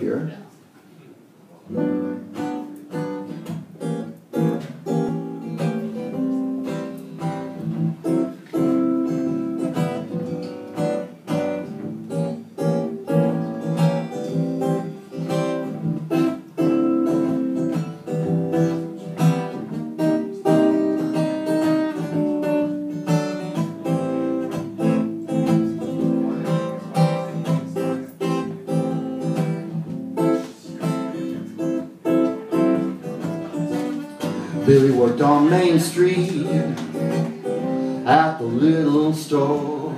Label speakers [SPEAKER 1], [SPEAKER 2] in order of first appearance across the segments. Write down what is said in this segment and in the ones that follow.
[SPEAKER 1] here. Billy worked on Main Street at the little store.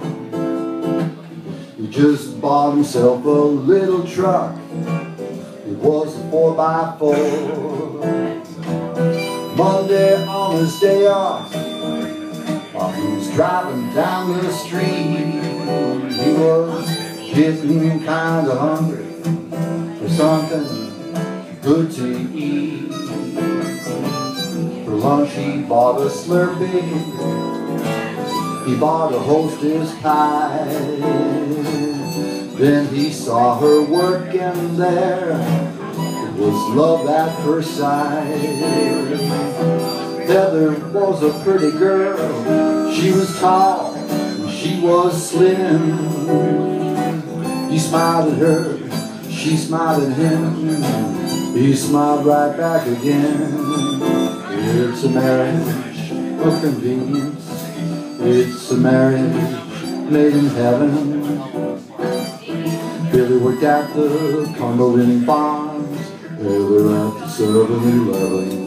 [SPEAKER 1] He just bought himself a little truck. It was a 4x4. Monday on his day off, while he was driving down the street, he was getting kinda hungry for something good to eat. For lunch he bought a Slurpee, he bought a Hostess pie. Then he saw her working there, it was love at first sight. Heather was a pretty girl, she was tall and she was slim. He smiled at her, she smiled at him, he smiled right back again. It's a marriage of convenience, it's a marriage made in heaven. Billy worked at the Cumberland Farms, Heather at the 7-Eleven.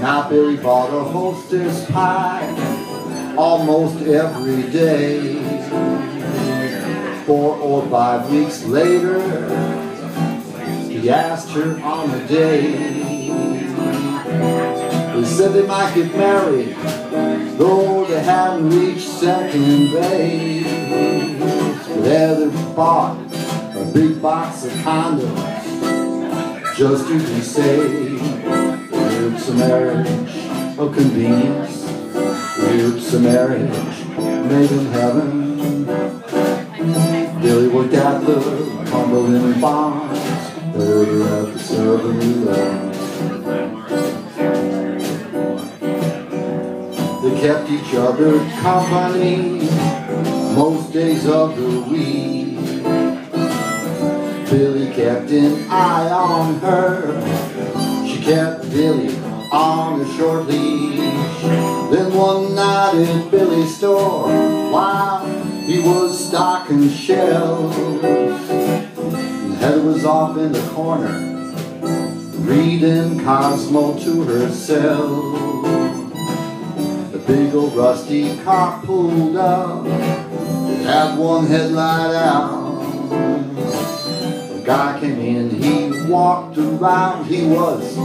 [SPEAKER 1] Now Billy bought a Hostess pie almost every day. 4 or 5 weeks later, he asked her on a date. They said they might get married, though they hadn't reached second base. But Heather bought a big box of condoms just to be safe. It's a marriage of convenience, it's a marriage made in heaven. Billy worked at the Cumberland Farms, Heather at the 7-Eleven. They kept each other company most days of the week. Billy kept an eye on her, she kept Billy on a short leash. Then one night at Billy's store, while he was stocking shelves, Heather was off in the corner, reading Cosmo to herself. The big old rusty car pulled up, it had one headlight out. A guy came in, he walked around, he was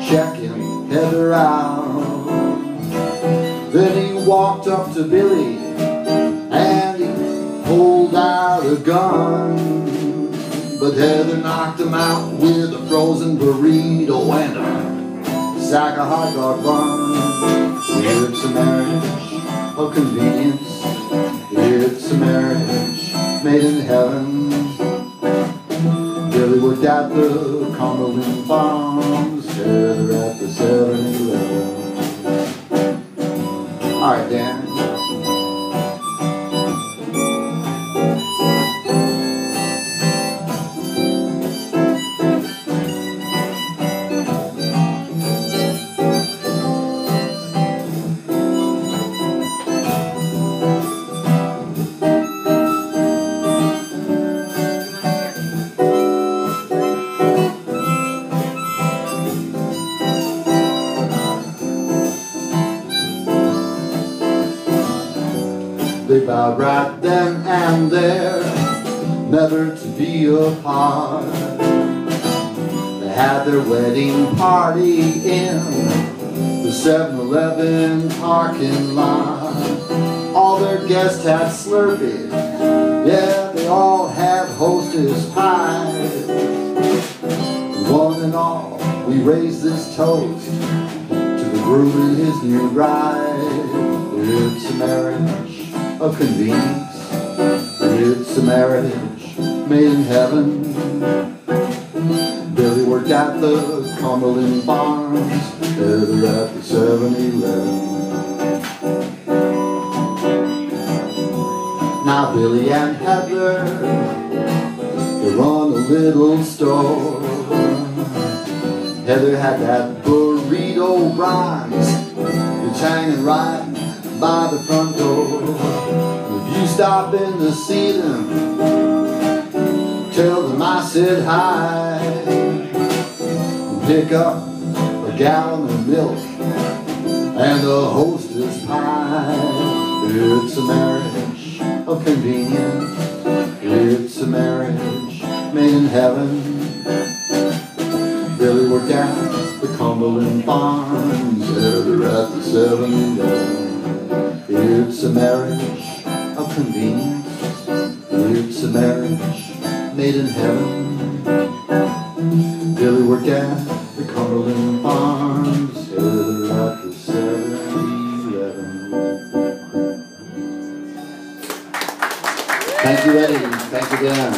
[SPEAKER 1] checking Heather out. Then he walked up to Billy and he pulled out a gun. But Heather knocked him out with a frozen burrito and a sack of hot dog bun. It's a marriage of convenience, it's a marriage made in heaven. Billy worked at the Cumberland Farms, Heather at the 7-Eleven. All right, Dan. They vowed right then and there never to be apart. They had their wedding party in the 7-Eleven parking lot. All their guests had Slurpees, yeah, they all had Hostess pies. One and all, we raise this toast to the groom and his new bride. It's a marriage of convenience, It's a marriage made in heaven. Billy worked at the Cumberland Farms, Heather at the 7-Eleven. Now Billy and Heather, they run a little store. Heather had that burrito bronze, it's hanging right by the front door. If you stop in to see them, tell them I said hi. Pick up a gallon of milk and a hostess pie. It's a marriage of convenience. It's a marriage made in heaven. Billy worked at the Cumberland Farms, Heather at the 7-Eleven. It's a marriage of convenience. It's a marriage made in heaven. Billy worked at the Cumberland Farms, Heather at the 7-Eleven. Thank you, Eddie. Thank you, Dan.